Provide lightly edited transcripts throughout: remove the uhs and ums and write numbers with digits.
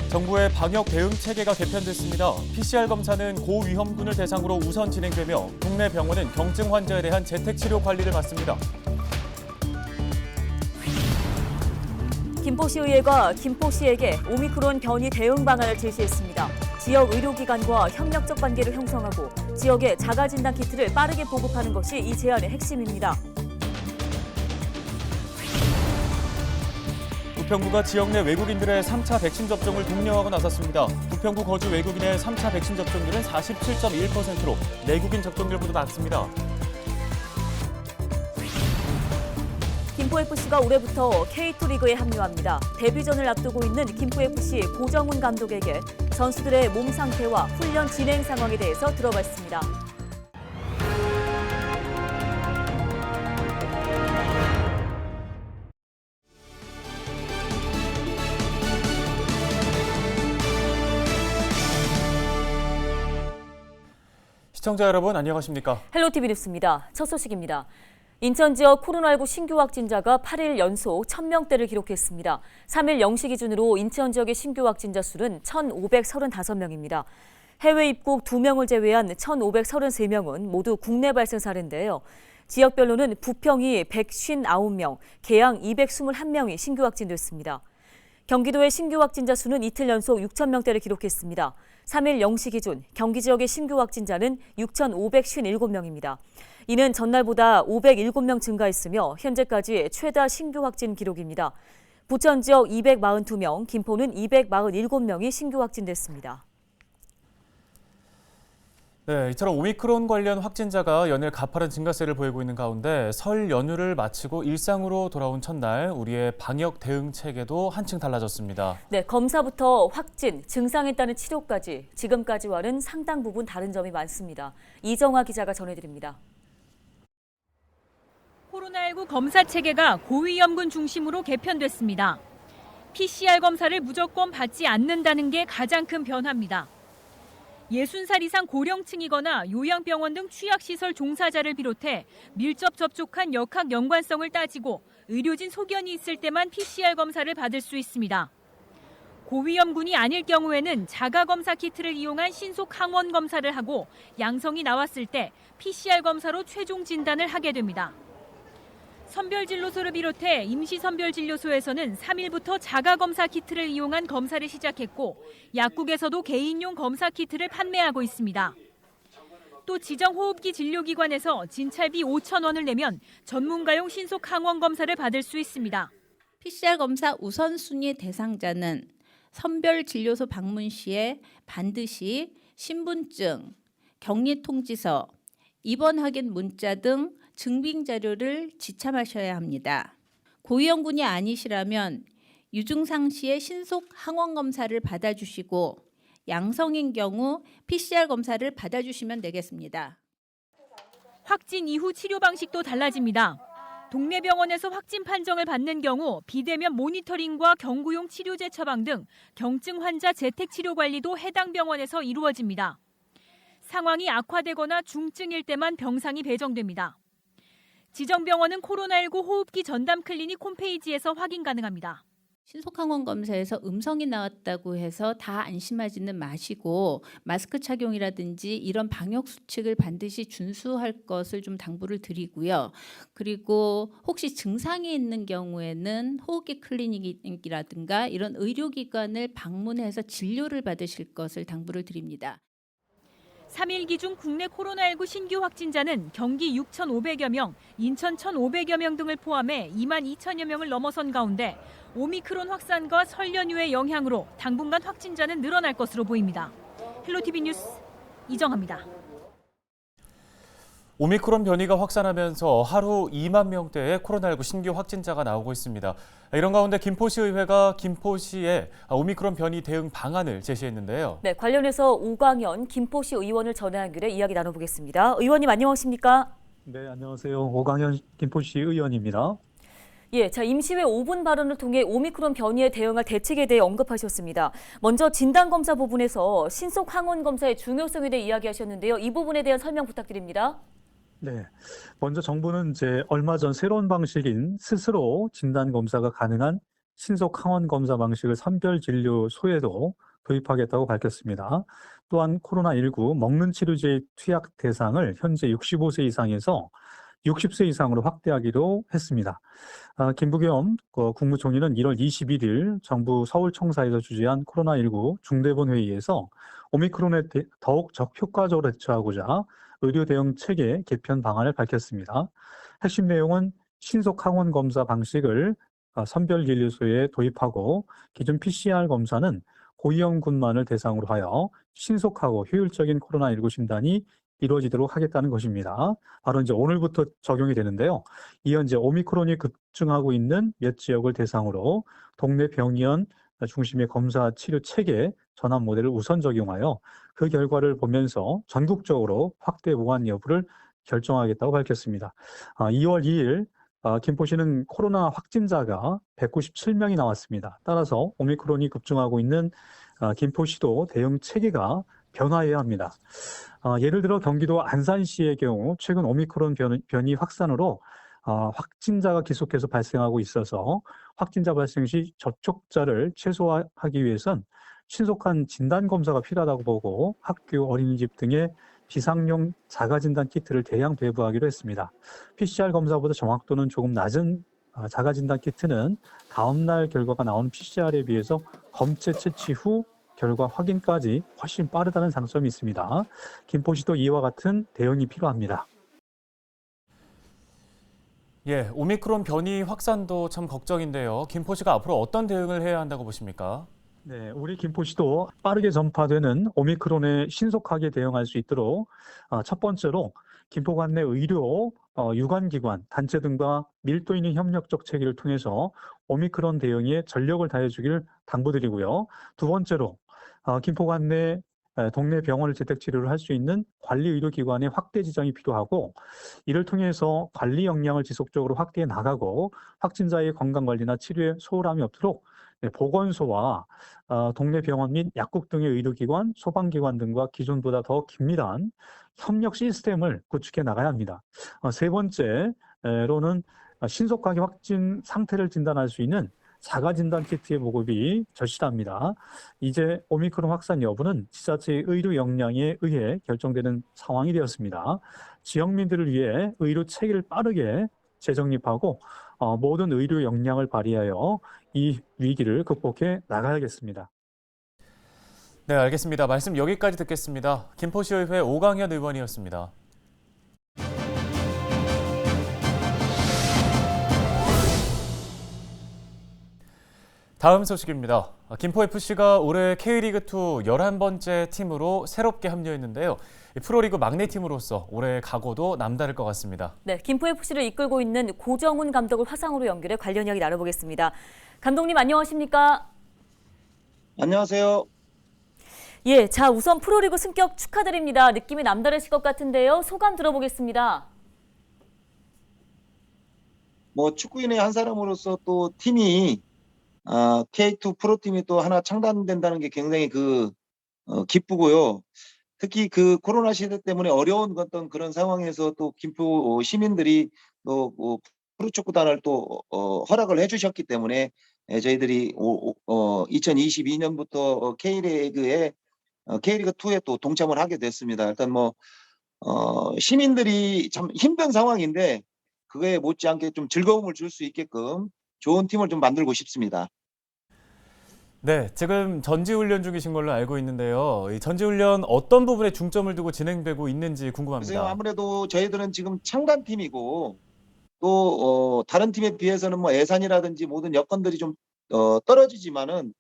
정부의 방역 대응 체계가 개편됐습니다. PCR 검사는 고위험군을 대상으로 우선 진행되며 국내 병원은 경증 환자에 대한 재택치료 관리를 맡습니다. 김포시의회가 김포시에게 오미크론 변이 대응 방안을 제시했습니다. 지역 의료기관과 협력적 관계를 형성하고 지역에 자가진단 키트를 빠르게 보급하는 것이 이 제안의 핵심입니다. 부평구가 지역 내 외국인들의 3차 백신 접종을 독려하고 나섰습니다. 부평구 거주 외국인의 3차 백신 접종률은 47.1%로 내국인 접종률보다 낮습니다. 김포FC가 올해부터 K2 리그에 합류합니다. 데뷔전을 앞두고 있는 김포FC 고정훈 감독에게 선수들의 몸 상태와 훈련 진행 상황에 대해서 들어봤습니다. 시청자 여러분 안녕하십니까? 헬로티비 뉴스입니다. 첫 소식입니다. 인천 지역 코로나19 신규 확진자가 8일 연속 1000명대를 기록했습니다. 3일 0시 기준으로 인천 지역의 신규 확진자 수는 1,535명입니다. 해외 입국 2명을 제외한 1,533명은 모두 국내 발생 사례인데요. 지역별로는 부평이 159명, 계양 221명이 신규 확진됐습니다. 경기도의 신규 확진자 수는 이틀 연속 6,000명대를 기록했습니다. 3일 0시 기준 경기 지역의 신규 확진자는 6,557명입니다. 이는 전날보다 507명 증가했으며 현재까지 최다 신규 확진 기록입니다. 부천 지역 242명, 김포는 247명이 신규 확진됐습니다. 네, 이처럼 오미크론 관련 확진자가 연일 가파른 증가세를 보이고 있는 가운데 설 연휴를 마치고 일상으로 돌아온 첫날 우리의 방역 대응 체계도 한층 달라졌습니다. 네, 검사부터 확진, 증상에 따른 치료까지 지금까지와는 상당 부분 다른 점이 많습니다. 이정화 기자가 전해드립니다. 코로나19 검사 체계가 고위험군 중심으로 개편됐습니다. PCR 검사를 무조건 받지 않는다는 게 가장 큰 변화입니다. 60살 이상 고령층이거나 요양병원 등 취약시설 종사자를 비롯해 밀접 접촉한 역학 연관성을 따지고 의료진 소견이 있을 때만 PCR 검사를 받을 수 있습니다. 고위험군이 아닐 경우에는 자가검사 키트를 이용한 신속 항원 검사를 하고 양성이 나왔을 때 PCR 검사로 최종 진단을 하게 됩니다. 선별진료소를 비롯해 임시선별진료소에서는 3일부터 자가검사 키트를 이용한 검사를 시작했고 약국에서도 개인용 검사 키트를 판매하고 있습니다. 또 지정호흡기 진료기관에서 진찰비 5,000원을 내면 전문가용 신속 항원 검사를 받을 수 있습니다. PCR 검사 우선순위 대상자는 선별진료소 방문 시에 반드시 신분증, 격리통지서, 입원 확인 문자 등 증빙 자료를 지참하셔야 합니다. 고위험군이 아니시라면 유증상 시에 신속 항원 검사를 받아주시고 양성인 경우 PCR 검사를 받아주시면 되겠습니다. 확진 이후 치료 방식도 달라집니다. 동네 병원에서 확진 판정을 받는 경우 비대면 모니터링과 경구용 치료제 처방 등 경증 환자 재택 치료 관리도 해당 병원에서 이루어집니다. 상황이 악화되거나 중증일 때만 병상이 배정됩니다. 지정병원은 코로나19 호흡기 전담 클리닉 홈페이지에서 확인 가능합니다. 신속항원 검사에서 음성이 나왔다고 해서 다 안심하지는 마시고 마스크 착용이라든지 이런 방역 수칙을 반드시 준수할 것을 좀 당부를 드리고요. 그리고 혹시 증상이 있는 경우에는 호흡기 클리닉이라든가 이런 의료기관을 방문해서 진료를 받으실 것을 당부를 드립니다. 3일 기준 국내 코로나19 신규 확진자는 경기 6,500여 명, 인천 1,500여 명 등을 포함해 22,000여 명을 넘어선 가운데 오미크론 확산과 설 연휴의 영향으로 당분간 확진자는 늘어날 것으로 보입니다. 헬로티비 뉴스 이정아입니다. 오미크론 변이가 확산하면서 하루 2만 명대의 코로나19 신규 확진자가 나오고 있습니다. 이런 가운데 김포시의회가 김포시에 오미크론 변이 대응 방안을 제시했는데요. 네, 관련해서 오광현 김포시 의원을 전화 연결해 이야기 나눠보겠습니다. 의원님 안녕하십니까? 네, 안녕하세요. 오광현 김포시 의원입니다. 예, 자 임시회 5분 발언을 통해 오미크론 변이에 대응할 대책에 대해 언급하셨습니다. 먼저 진단검사 부분에서 신속 항원 검사의 중요성에 대해 이야기하셨는데요. 이 부분에 대한 설명 부탁드립니다. 네, 먼저 정부는 얼마 전 새로운 방식인 스스로 진단 검사가 가능한 신속 항원 검사 방식을 선별 진료소에도 도입하겠다고 밝혔습니다. 또한 코로나19 먹는 치료제 투약 대상을 현재 65세 이상에서 60세 이상으로 확대하기로 했습니다. 김부겸 국무총리는 1월 21일 정부 서울청사에서 주재한 코로나19 중대본 회의에서 오미크론에 더욱 적효과적으로 대처하고자 의료 대응 체계 개편 방안을 밝혔습니다. 핵심 내용은 신속 항원 검사 방식을 선별 진료소에 도입하고 기존 PCR 검사는 고위험군만을 대상으로 하여 신속하고 효율적인 코로나19 진단이 이루어지도록 하겠다는 것입니다. 바로 이제 오늘부터 적용이 되는데요. 이어 이제 오미크론이 급증하고 있는 몇 지역을 대상으로 동네 병원 중심의 검사 치료 체계 전환 모델을 우선 적용하여 그 결과를 보면서 전국적으로 확대 보완 여부를 결정하겠다고 밝혔습니다. 2월 2일 김포시는 코로나 확진자가 197명이 나왔습니다. 따라서 오미크론이 급증하고 있는 김포시도 대응 체계가 변화해야 합니다. 예를 들어 경기도 안산시의 경우 최근 오미크론 변이 확산으로 확진자가 계속해서 발생하고 있어서 확진자 발생 시 접촉자를 최소화하기 위해선 신속한 진단 검사가 필요하다고 보고 학교, 어린이집 등의 비상용 자가진단 키트를 대량 배부하기로 했습니다. PCR 검사보다 정확도는 조금 낮은 자가진단 키트는 다음날 결과가 나오는 PCR에 비해서 검체 채취 후 결과 확인까지 훨씬 빠르다는 장점이 있습니다. 김포시도 이와 같은 대응이 필요합니다. 예, 오미크론 변이 확산도 참 걱정인데요. 김포시가 앞으로 어떤 대응을 해야 한다고 보십니까? 네, 우리 김포시도 빠르게 전파되는 오미크론에 신속하게 대응할 수 있도록 첫 번째로 김포관 내 의료, 유관기관, 단체 등과 밀도 있는 협력적 체계를 통해서 오미크론 대응에 전력을 다해주길 당부드리고요. 두 번째로 김포관 내 동네 병원을 재택치료를 할 수 있는 관리의료기관의 확대 지정이 필요하고 이를 통해서 관리 역량을 지속적으로 확대해 나가고 확진자의 건강관리나 치료에 소홀함이 없도록 보건소와 동네 병원 및 약국 등의 의료기관, 소방기관 등과 기존보다 더 긴밀한 협력 시스템을 구축해 나가야 합니다. 세 번째로는 신속하게 확진 상태를 진단할 수 있는 자가진단 키트의 보급이 절실합니다. 이제 오미크론 확산 여부는 지자체의 의료 역량에 의해 결정되는 상황이 되었습니다. 지역민들을 위해 의료 체계를 빠르게 재정립하고 모든 의료 역량을 발휘하여 이 위기를 극복해 나가야겠습니다. 네, 알겠습니다. 말씀 여기까지 듣겠습니다. 김포시의회 오강현 의원이었습니다. 다음 소식입니다. 김포FC가 올해 K리그2 11번째 팀으로 새롭게 합류했는데요. 프로리그 막내팀으로서 올해 각오도 남다를 것 같습니다. 네, 김포FC를 이끌고 있는 고정훈 감독을 화상으로 연결해 관련 이야기 나눠보겠습니다. 감독님 안녕하십니까? 안녕하세요. 예, 자 우선 프로리그 승격 축하드립니다. 느낌이 남다르실 것 같은데요. 소감 들어보겠습니다. 축구인의 한 사람으로서 또 팀이 K2 프로팀이 또 하나 창단된다는 게 굉장히 기쁘고요. 특히 코로나 시대 때문에 어려운 어떤 그런 상황에서 또 김포 시민들이 또 프로축구단을 또 허락을 해주셨기 때문에 저희들이 2022년부터 K리그에 K리그2에 또 동참을 하게 됐습니다. 일단 시민들이 참 힘든 상황인데 그거에 못지않게 좀 즐거움을 줄 수 있게끔 좋은 팀을 좀 만들고 싶습니다. 네, 지금 전지훈련 중이신 걸로 알고 있는데요. 이 전지훈련 어떤 부분에 중점을 두고 진행되고 있는지 궁금합니다. 글쎄요, 아무래도 저희들은 지금 창단팀이고 또 다른 팀에 비해서는 예산이라든지 모든 여건들이 좀 떨어지지만은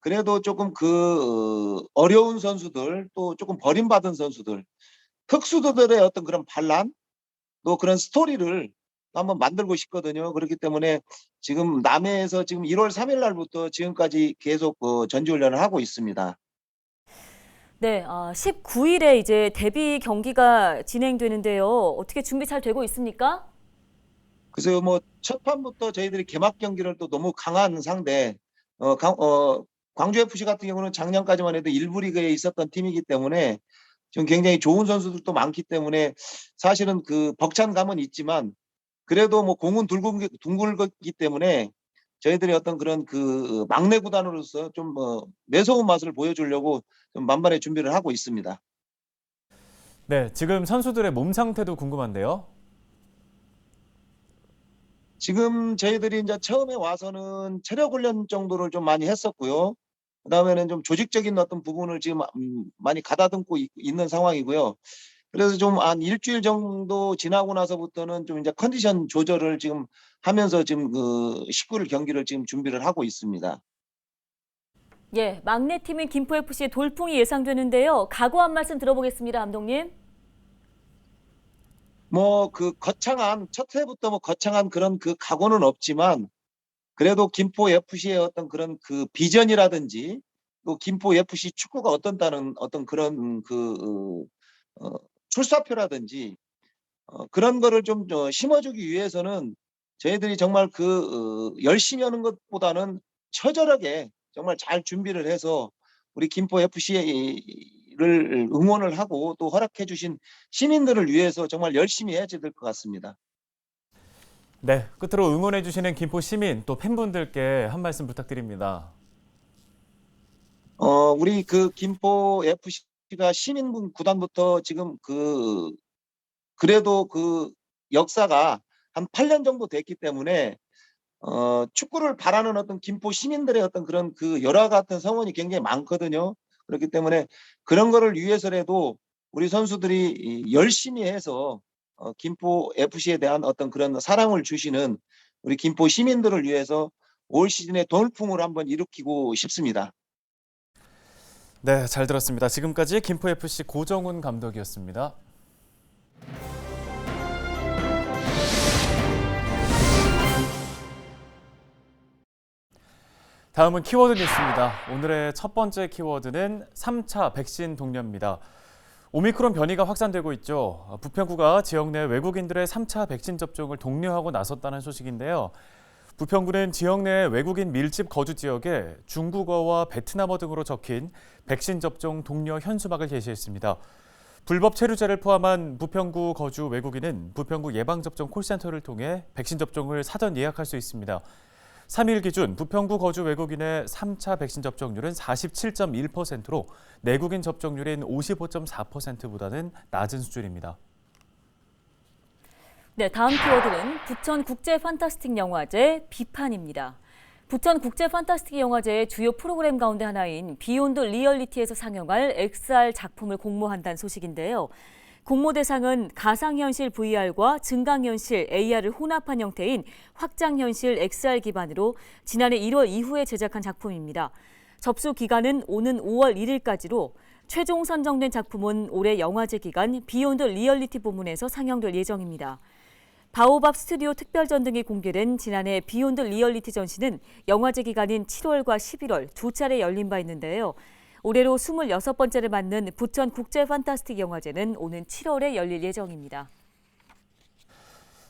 그래도 조금 어려운 선수들 또 조금 버림받은 선수들 특수들의 어떤 그런 반란 또 그런 스토리를 한번 만들고 싶거든요. 그렇기 때문에 지금 남해에서 지금 1월 3일 날부터 지금까지 계속 전지훈련을 하고 있습니다. 네, 19일에 이제 데뷔 경기가 진행되는데요. 어떻게 준비 잘 되고 있습니까? 그래서 첫 판부터 저희들이 개막 경기를 또 너무 강한 상대, 광주 FC 같은 경우는 작년까지만 해도 1부 리그에 있었던 팀이기 때문에 지금 굉장히 좋은 선수들도 많기 때문에 사실은 벅찬 감은 있지만 그래도 공은 둥글기 때문에 저희들이 어떤 그런 그 막내 구단으로서 좀 매서운 맛을 보여주려고 좀 만반의 준비를 하고 있습니다. 네, 지금 선수들의 몸 상태도 궁금한데요. 지금 저희들이 이제 처음에 와서는 체력 훈련 정도를 좀 많이 했었고요. 그다음에는 좀 조직적인 어떤 부분을 지금 많이 가다듬고 있는 상황이고요. 그래서 좀 한 일주일 정도 지나고 나서부터는 좀 이제 컨디션 조절을 지금 하면서 지금 그 19일 경기를 지금 준비를 하고 있습니다. 예, 막내 팀인 김포FC의 돌풍이 예상되는데요. 각오 한 말씀 들어보겠습니다, 감독님. 뭐 그 거창한 첫 해부터 뭐 거창한 그런 그 각오는 없지만 그래도 김포 FC의 어떤 그런 그 비전이라든지 또 김포 FC 축구가 어떤다는 어떤 그런 그 출사표라든지 그런 거를 좀 심어주기 위해서는 저희들이 정말 열심히 하는 것보다는 처절하게 정말 잘 준비를 해서 우리 김포 FC를 응원을 하고 또 허락해 주신 시민들을 위해서 정말 열심히 해야 될 것 같습니다. 네, 끝으로 응원해 주시는 김포 시민 또 팬분들께 한 말씀 부탁드립니다. 우리 그 김포 FC가 시민군 구단부터 지금 그래도 그 역사가 한 8년 정도 됐기 때문에 축구를 바라는 어떤 김포 시민들의 어떤 그런 그 열화 같은 성원이 굉장히 많거든요. 그렇기 때문에 그런 거를 위해서라도 우리 선수들이 열심히 해서 김포 FC에 대한 어떤 그런 사랑을 주시는 우리 김포 시민들을 위해서 올 시즌에 돌풍을 한번 일으키고 싶습니다. 네, 잘 들었습니다. 지금까지 김포FC 고정훈 감독이었습니다. 다음은 키워드 뉴스입니다. 오늘의 첫 번째 키워드는 3차 백신 동료입니다. 오미크론 변이가 확산되고 있죠. 부평구가 지역 내 외국인들의 3차 백신 접종을 독려하고 나섰다는 소식인데요. 부평구는 지역 내 외국인 밀집 거주 지역에 중국어와 베트남어 등으로 적힌 백신 접종 독려 현수막을 게시했습니다. 불법 체류자를 포함한 부평구 거주 외국인은 부평구 예방접종 콜센터를 통해 백신 접종을 사전 예약할 수 있습니다. 3일 기준 부평구 거주 외국인의 3차 백신 접종률은 47.1%로 내국인 접종률인 55.4%보다는 낮은 수준입니다. 네, 다음 키워드는 부천 국제 판타스틱 영화제 비판입니다. 부천 국제 판타스틱 영화제의 주요 프로그램 가운데 하나인 비욘드 리얼리티에서 상영할 XR 작품을 공모한다는 소식인데요. 공모 대상은 가상현실 VR과 증강현실 AR을 혼합한 형태인 확장현실 XR 기반으로 지난해 1월 이후에 제작한 작품입니다. 접수 기간은 오는 5월 1일까지로 최종 선정된 작품은 올해 영화제 기간 비욘드 리얼리티 부문에서 상영될 예정입니다. 바오밥 스튜디오 특별전 등이 공개된 지난해 비욘드 리얼리티 전시는 영화제 기간인 7월과 11월 두 차례 열린 바 있는데요. 올해로 26번째를 맞는 부천 국제 판타스틱 영화제는 오는 7월에 열릴 예정입니다.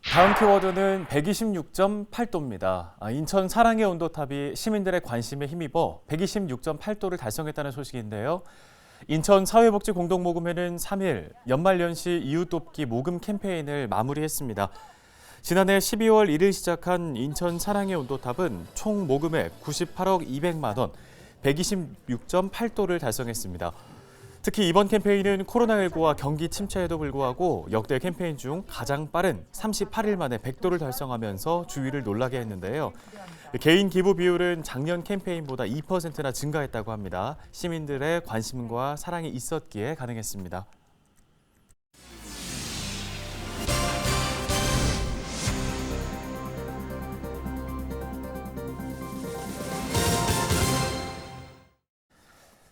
다음 키워드는 126.8도입니다. 인천 사랑의 온도탑이 시민들의 관심에 힘입어 126.8도를 달성했다는 소식인데요. 인천 사회복지공동모금회는 3일 연말연시 이웃돕기 모금 캠페인을 마무리했습니다. 지난해 12월 1일 시작한 인천 사랑의 온도탑은 총 모금액 98억 200만 원, 126.8도를 달성했습니다. 특히 이번 캠페인은 코로나19와 경기 침체에도 불구하고 역대 캠페인 중 가장 빠른 38일 만에 100도를 달성하면서 주위를 놀라게 했는데요. 개인 기부 비율은 작년 캠페인보다 2%나 증가했다고 합니다. 시민들의 관심과 사랑이 있었기에 가능했습니다.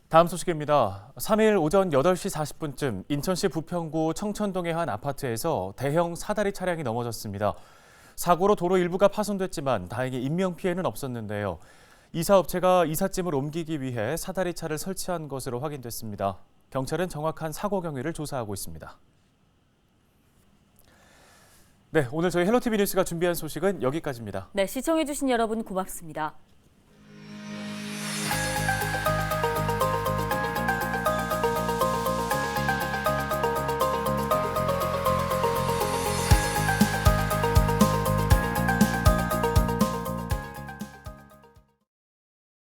다음 소식입니다. 3일 오전 8시 40분쯤 인천시 부평구 청천동의 한 아파트에서 대형 사다리 차량이 넘어졌습니다. 사고로 도로 일부가 파손됐지만 다행히 인명피해는 없었는데요. 이사업체가 이삿짐을 옮기기 위해 사다리차를 설치한 것으로 확인됐습니다. 경찰은 정확한 사고 경위를 조사하고 있습니다. 네, 오늘 저희 헬로티비 뉴스가 준비한 소식은 여기까지입니다. 네, 시청해주신 여러분 고맙습니다.